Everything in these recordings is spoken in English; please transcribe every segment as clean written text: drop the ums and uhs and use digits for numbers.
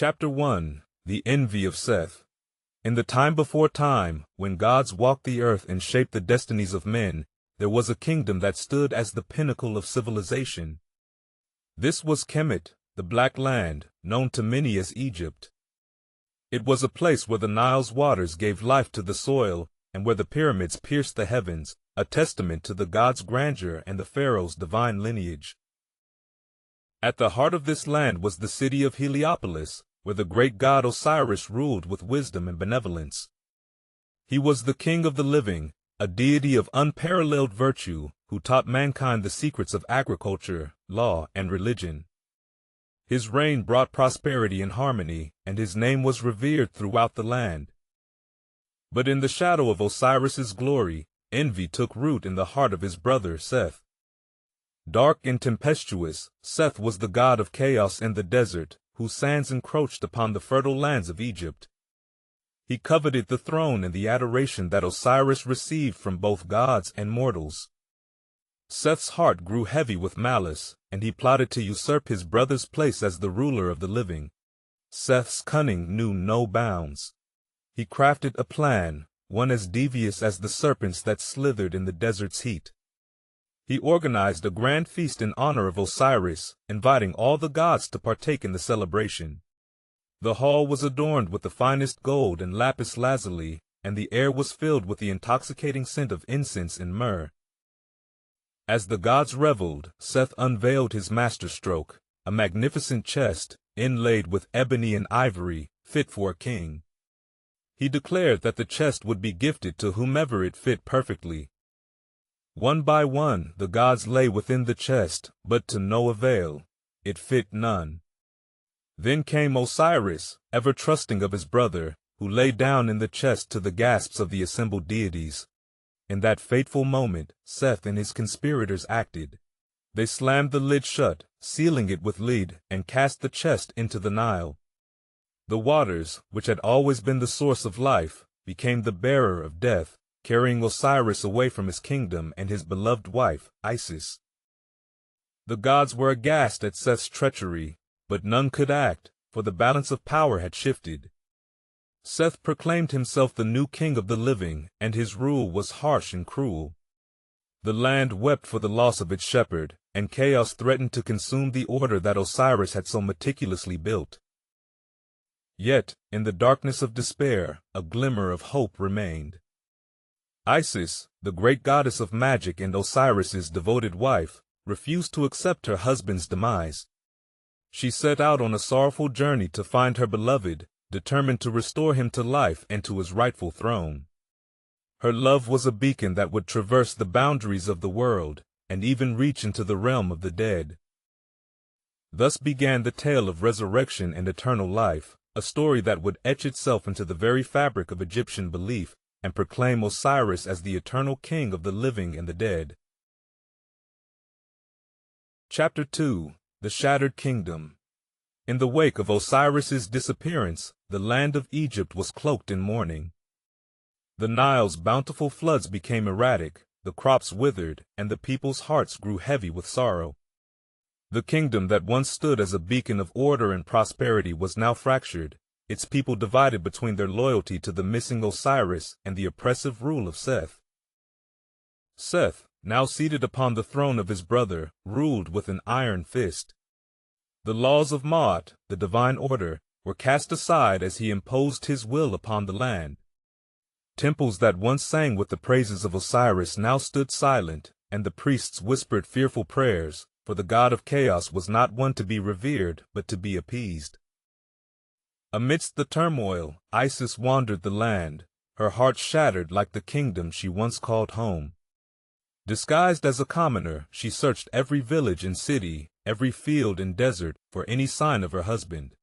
Chapter 1 The Envy of Seth. In the time before time, when gods walked the earth and shaped the destinies of men, there was a kingdom that stood as the pinnacle of civilization. This was Kemet, the Black Land, known to many as Egypt. It was a place where the Nile's waters gave life to the soil, and where the pyramids pierced the heavens, a testament to the gods' grandeur and the pharaoh's divine lineage. At the heart of this land was the city of Heliopolis, where the great god Osiris ruled with wisdom and benevolence. He was the king of the living, a deity of unparalleled virtue, who taught mankind the secrets of agriculture, law, and religion. His reign brought prosperity and harmony, and his name was revered throughout the land. But in the shadow of Osiris's glory, envy took root in the heart of his brother Seth. Dark and tempestuous, Seth was the god of chaos and the desert, whose sands encroached upon the fertile lands of Egypt. He coveted the throne and the adoration that Osiris received from both gods and mortals. Seth's heart grew heavy with malice, and he plotted to usurp his brother's place as the ruler of the living. Seth's cunning knew no bounds. He crafted a plan, one as devious as the serpents that slithered in the desert's heat. He organized a grand feast in honor of Osiris, inviting all the gods to partake in the celebration. The hall was adorned with the finest gold and lapis lazuli, and the air was filled with the intoxicating scent of incense and myrrh. As the gods reveled, Seth unveiled his masterstroke, a magnificent chest, inlaid with ebony and ivory, fit for a king. He declared that the chest would be gifted to whomever it fit perfectly. One by one, the gods lay within the chest, but to no avail. It fit none. Then came Osiris, ever trusting of his brother, who lay down in the chest to the gasps of the assembled deities. In that fateful moment, Seth and his conspirators acted. They slammed the lid shut, sealing it with lead, and cast the chest into the Nile. The waters, which had always been the source of life, became the bearer of death, carrying Osiris away from his kingdom and his beloved wife, Isis. The gods were aghast at Seth's treachery, but none could act, for the balance of power had shifted. Seth proclaimed himself the new king of the living, and his rule was harsh and cruel. The land wept for the loss of its shepherd, and chaos threatened to consume the order that Osiris had so meticulously built. Yet, in the darkness of despair, a glimmer of hope remained. Isis, the great goddess of magic and Osiris's devoted wife, refused to accept her husband's demise. She set out on a sorrowful journey to find her beloved, determined to restore him to life and to his rightful throne. Her love was a beacon that would traverse the boundaries of the world, and even reach into the realm of the dead. Thus began the tale of resurrection and eternal life, a story that would etch itself into the very fabric of Egyptian belief, and proclaim Osiris as the eternal king of the living and the dead. Chapter 2 The Shattered Kingdom. In the wake of Osiris's disappearance, the land of Egypt was cloaked in mourning. The Nile's bountiful floods became erratic, the crops withered, and the people's hearts grew heavy with sorrow. The kingdom that once stood as a beacon of order and prosperity was now fractured, its people divided between their loyalty to the missing Osiris and the oppressive rule of Seth. Seth, now seated upon the throne of his brother, ruled with an iron fist. The laws of Maat, the divine order, were cast aside as he imposed his will upon the land. Temples that once sang with the praises of Osiris now stood silent, and the priests whispered fearful prayers, for the god of chaos was not one to be revered, but to be appeased. Amidst the turmoil, Isis wandered the land, her heart shattered like the kingdom she once called home. Disguised as a commoner, she searched every village and city, every field and desert, for any sign of her husband.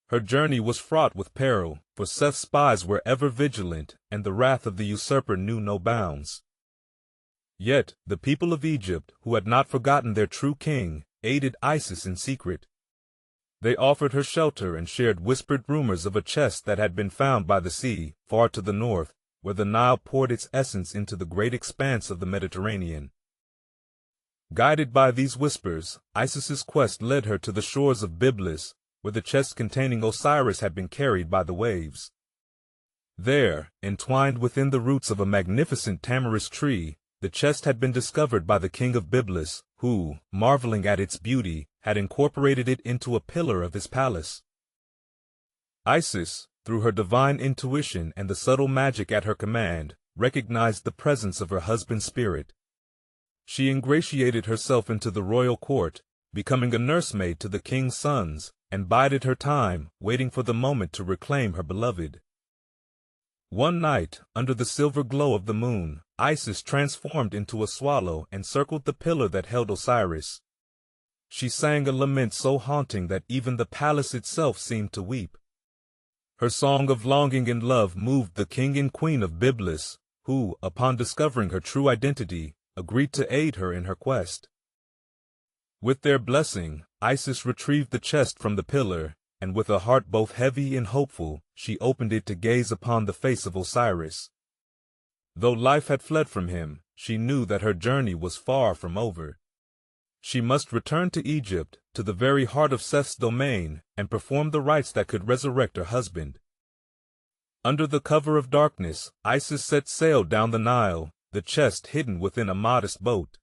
Her journey was fraught with peril, for Seth's spies were ever vigilant, and the wrath of the usurper knew no bounds. Yet, the people of Egypt, who had not forgotten their true king, aided Isis in secret. They offered her shelter and shared whispered rumors of a chest that had been found by the sea, far to the north, where the Nile poured its essence into the great expanse of the Mediterranean. Guided by these whispers, Isis's quest led her to the shores of Byblus, where the chest containing Osiris had been carried by the waves. There, entwined within the roots of a magnificent tamarisk tree, the chest had been discovered by the king of Byblus, who, marveling at its beauty, had incorporated it into a pillar of his palace. Isis, through her divine intuition and the subtle magic at her command, recognized the presence of her husband's spirit. She ingratiated herself into the royal court, becoming a nursemaid to the king's sons, and bided her time, waiting for the moment to reclaim her beloved. One night, under the silver glow of the moon, Isis transformed into a swallow and circled the pillar that held Osiris. She sang a lament so haunting that even the palace itself seemed to weep. Her song of longing and love moved the king and queen of Byblus, who, upon discovering her true identity, agreed to aid her in her quest. With their blessing, Isis retrieved the chest from the pillar, and with a heart both heavy and hopeful, she opened it to gaze upon the face of Osiris. Though life had fled from him, she knew that her journey was far from over. She must return to Egypt, to the very heart of Seth's domain, and perform the rites that could resurrect her husband. Under the cover of darkness, Isis set sail down the Nile, the chest hidden within a modest boat.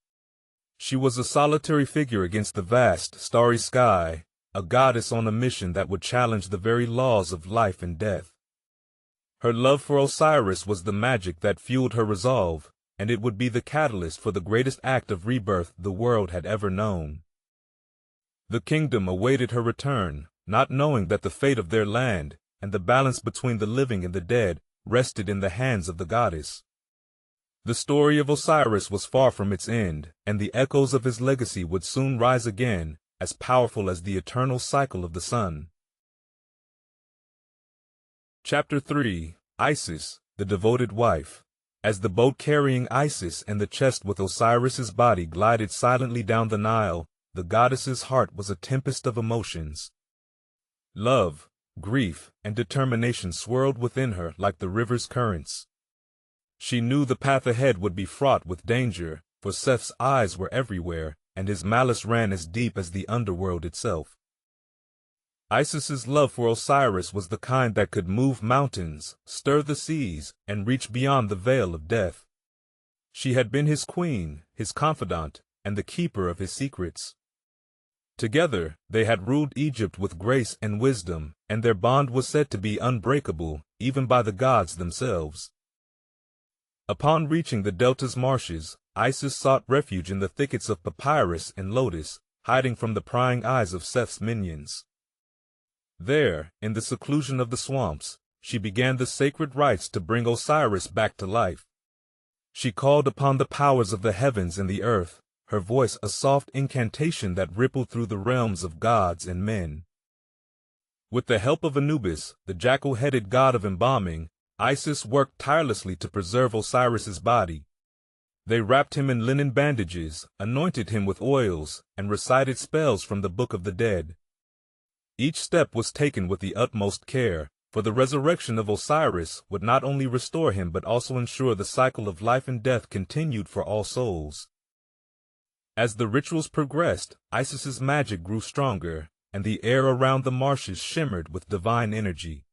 She was a solitary figure against the vast, starry sky, a goddess on a mission that would challenge the very laws of life and death. Her love for Osiris was the magic that fueled her resolve, and it would be the catalyst for the greatest act of rebirth the world had ever known. The kingdom awaited her return, not knowing that the fate of their land, and the balance between the living and the dead, rested in the hands of the goddess. The story of Osiris was far from its end, and the echoes of his legacy would soon rise again, as powerful as the eternal cycle of the sun. Chapter 3: Isis, the Devoted Wife. As the boat carrying Isis and the chest with Osiris's body glided silently down the Nile, the goddess's heart was a tempest of emotions. Love, grief, and determination swirled within her like the river's currents. She knew the path ahead would be fraught with danger, for Seth's eyes were everywhere, and his malice ran as deep as the underworld itself. Isis's love for Osiris was the kind that could move mountains, stir the seas, and reach beyond the veil of death. She had been his queen, his confidant, and the keeper of his secrets. Together, they had ruled Egypt with grace and wisdom, and their bond was said to be unbreakable, even by the gods themselves. Upon reaching the delta's marshes, Isis sought refuge in the thickets of papyrus and lotus, hiding from the prying eyes of Seth's minions. There, in the seclusion of the swamps, she began the sacred rites to bring Osiris back to life. She called upon the powers of the heavens and the earth, her voice a soft incantation that rippled through the realms of gods and men. With the help of Anubis, the jackal-headed god of embalming, Isis worked tirelessly to preserve Osiris's body. They wrapped him in linen bandages, anointed him with oils, and recited spells from the Book of the Dead. Each step was taken with the utmost care, for the resurrection of Osiris would not only restore him but also ensure the cycle of life and death continued for all souls. As the rituals progressed, Isis's magic grew stronger, and the air around the marshes shimmered with divine energy.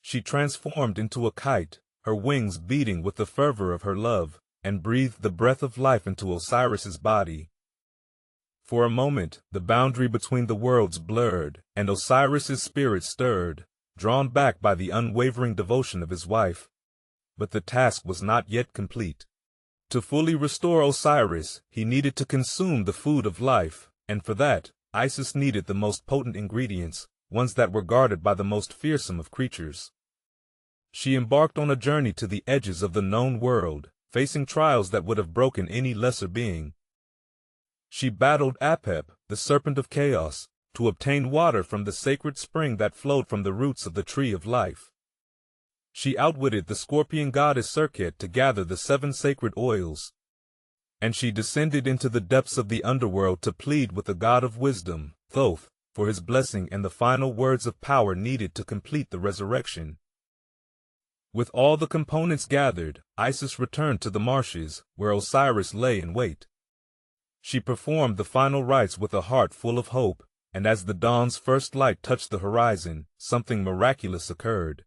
She transformed into a kite, her wings beating with the fervor of her love, and breathed the breath of life into Osiris's body. For a moment, the boundary between the worlds blurred, and Osiris's spirit stirred, drawn back by the unwavering devotion of his wife. But the task was not yet complete. To fully restore Osiris, he needed to consume the food of life, and for that, Isis needed the most potent ingredients, ones that were guarded by the most fearsome of creatures. She embarked on a journey to the edges of the known world, facing trials that would have broken any lesser being. She battled Apep, the serpent of chaos, to obtain water from the sacred spring that flowed from the roots of the tree of life. She outwitted the scorpion goddess Serket to gather the 7 sacred oils. And she descended into the depths of the underworld to plead with the god of wisdom, Thoth, for his blessing and the final words of power needed to complete the resurrection. With all the components gathered, Isis returned to the marshes, where Osiris lay in wait. She performed the final rites with a heart full of hope, and as the dawn's first light touched the horizon, something miraculous occurred.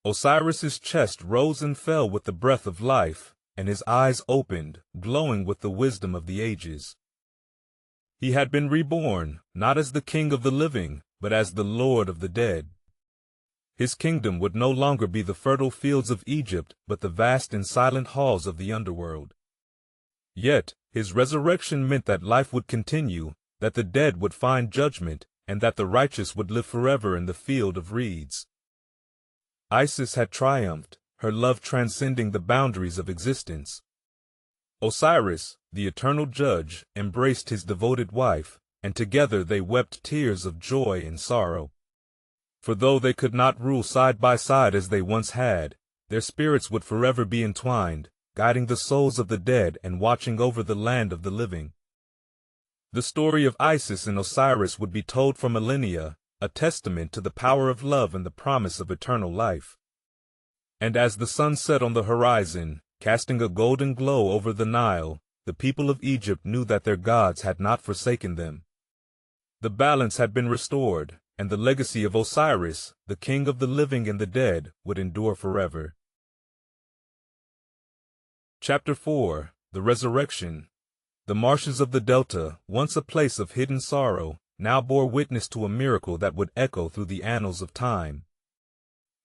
Osiris's chest rose and fell with the breath of life, and his eyes opened, glowing with the wisdom of the ages. He had been reborn, not as the king of the living, but as the lord of the dead. His kingdom would no longer be the fertile fields of Egypt, but the vast and silent halls of the underworld. Yet, his resurrection meant that life would continue, that the dead would find judgment, and that the righteous would live forever in the field of reeds. Isis had triumphed, her love transcending the boundaries of existence. Osiris, the eternal judge, embraced his devoted wife, and together they wept tears of joy and sorrow. For though they could not rule side by side as they once had, their spirits would forever be entwined, guiding the souls of the dead and watching over the land of the living. The story of Isis and Osiris would be told for millennia, a testament to the power of love and the promise of eternal life. And as the sun set on the horizon, casting a golden glow over the Nile, the people of Egypt knew that their gods had not forsaken them. The balance had been restored, and the legacy of Osiris, the king of the living and the dead, would endure forever. Chapter 4. The Resurrection. The marshes of the Delta, once a place of hidden sorrow, now bore witness to a miracle that would echo through the annals of time.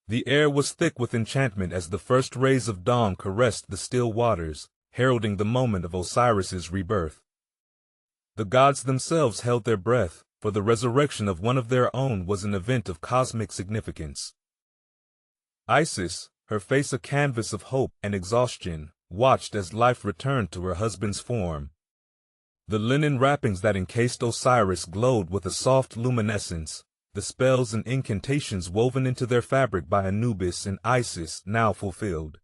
The air was thick with enchantment as the first rays of dawn caressed the still waters, heralding the moment of Osiris's rebirth. The gods themselves held their breath, for the resurrection of one of their own was an event of cosmic significance. Isis, her face a canvas of hope and exhaustion, watched as life returned to her husband's form. The linen wrappings that encased Osiris glowed with a soft luminescence, the spells and incantations woven into their fabric by Anubis and Isis now fulfilled.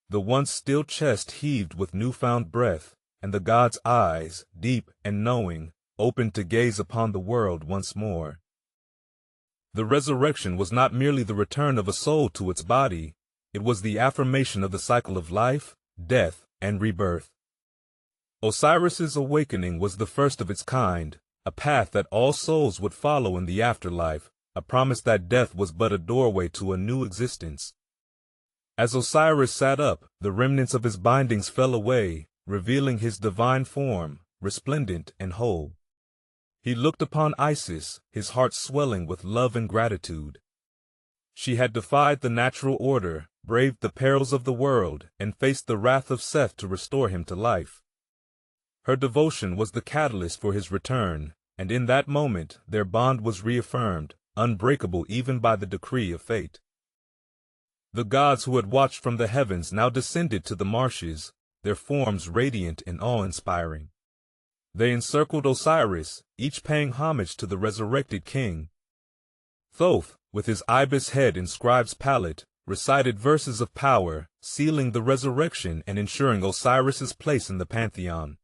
The once still chest heaved with newfound breath, and the god's eyes, deep and knowing, opened to gaze upon the world once more. The resurrection was not merely the return of a soul to its body, it was the affirmation of the cycle of life, death, and rebirth. Osiris's awakening was the first of its kind, a path that all souls would follow in the afterlife, a promise that death was but a doorway to a new existence. As Osiris sat up, the remnants of his bindings fell away, revealing his divine form, resplendent and whole. He looked upon Isis, his heart swelling with love and gratitude. She had defied the natural order, braved the perils of the world, and faced the wrath of Seth to restore him to life. Her devotion was the catalyst for his return, and in that moment their bond was reaffirmed, unbreakable even by the decree of fate. The gods who had watched from the heavens now descended to the marshes, their forms radiant and awe-inspiring. They encircled Osiris, each paying homage to the resurrected king. Thoth, with his ibis head and scribe's palette, recited verses of power, sealing the resurrection and ensuring Osiris's place in the pantheon.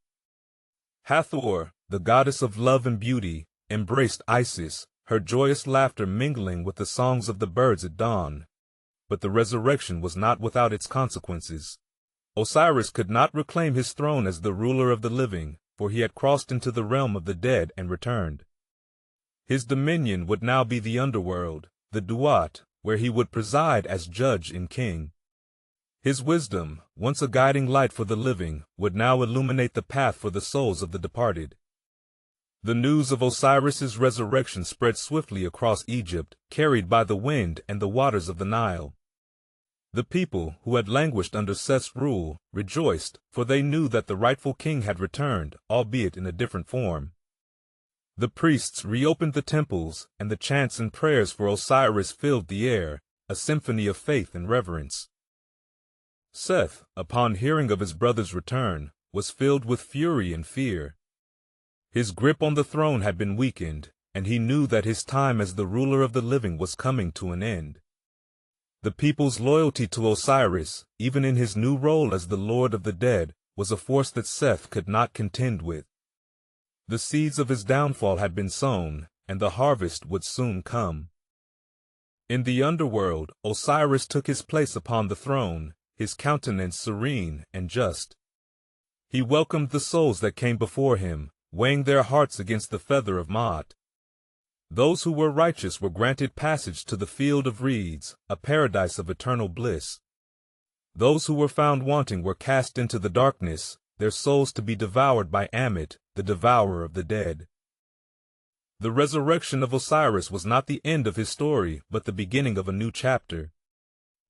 Hathor, the goddess of love and beauty, embraced Isis, her joyous laughter mingling with the songs of the birds at dawn. But the resurrection was not without its consequences. Osiris could not reclaim his throne as the ruler of the living, for he had crossed into the realm of the dead and returned. His dominion would now be the underworld, the Duat, where he would preside as judge and king. His wisdom, once a guiding light for the living, would now illuminate the path for the souls of the departed. The news of Osiris's resurrection spread swiftly across Egypt, carried by the wind and the waters of the Nile. The people, who had languished under Seth's rule, rejoiced, for they knew that the rightful king had returned, albeit in a different form. The priests reopened the temples, and the chants and prayers for Osiris filled the air, a symphony of faith and reverence. Seth, upon hearing of his brother's return, was filled with fury and fear. His grip on the throne had been weakened, and he knew that his time as the ruler of the living was coming to an end. The people's loyalty to Osiris, even in his new role as the Lord of the Dead, was a force that Seth could not contend with. The seeds of his downfall had been sown, and the harvest would soon come. In the underworld, Osiris took his place upon the throne, his countenance serene and just. He welcomed the souls that came before him, weighing their hearts against the feather of Maat. Those who were righteous were granted passage to the field of reeds, a paradise of eternal bliss. Those who were found wanting were cast into the darkness, their souls to be devoured by Ammit, the devourer of the dead. The resurrection of Osiris was not the end of his story, but the beginning of a new chapter.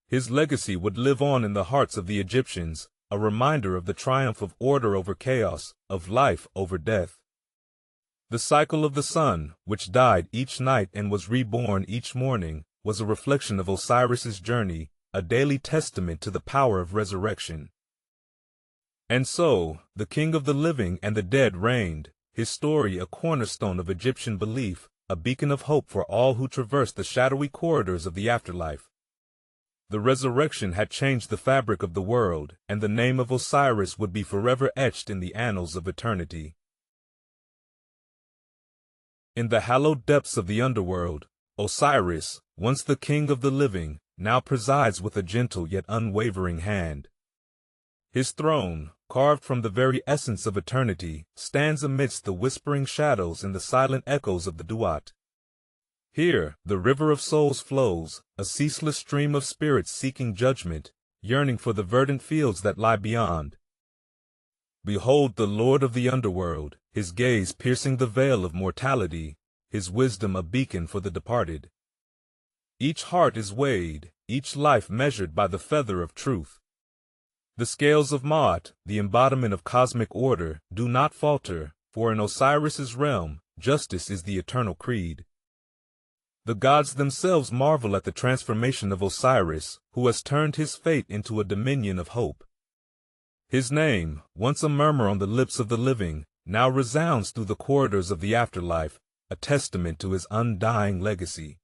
His legacy would live on in the hearts of the Egyptians, a reminder of the triumph of order over chaos, of life over death. The cycle of the sun, which died each night and was reborn each morning, was a reflection of Osiris's journey, a daily testament to the power of resurrection. And so, the king of the living and the dead reigned, his story a cornerstone of Egyptian belief, a beacon of hope for all who traverse the shadowy corridors of the afterlife. The resurrection had changed the fabric of the world, and the name of Osiris would be forever etched in the annals of eternity. In the hallowed depths of the underworld, Osiris, once the king of the living, now presides with a gentle yet unwavering hand. His throne, carved from the very essence of eternity, stands amidst the whispering shadows and the silent echoes of the Duat. Here, the river of souls flows, a ceaseless stream of spirits seeking judgment, yearning for the verdant fields that lie beyond. Behold the Lord of the underworld, his gaze piercing the veil of mortality, his wisdom a beacon for the departed. Each heart is weighed, each life measured by the feather of truth. The scales of Maat, the embodiment of cosmic order, do not falter, for in Osiris's realm, justice is the eternal creed. The gods themselves marvel at the transformation of Osiris, who has turned his fate into a dominion of hope. His name, once a murmur on the lips of the living, now resounds through the corridors of the afterlife, a testament to his undying legacy.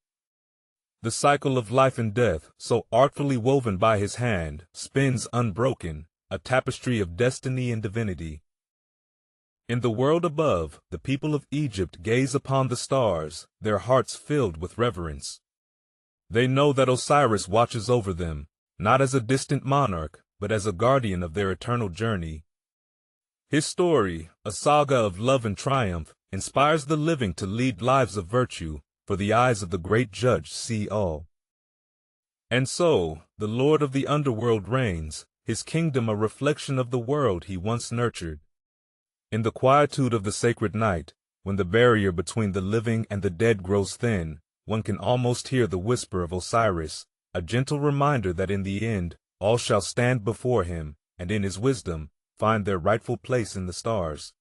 The cycle of life and death, so artfully woven by his hand, spins unbroken, a tapestry of destiny and divinity. In the world above, the people of Egypt gaze upon the stars, their hearts filled with reverence. They know that Osiris watches over them, not as a distant monarch, but as a guardian of their eternal journey. His story, a saga of love and triumph, inspires the living to lead lives of virtue, for the eyes of the great judge see all. And so, the Lord of the underworld reigns, his kingdom a reflection of the world he once nurtured. In the quietude of the sacred night, when the barrier between the living and the dead grows thin, one can almost hear the whisper of Osiris, a gentle reminder that in the end, all shall stand before him, and in his wisdom, find their rightful place in the stars.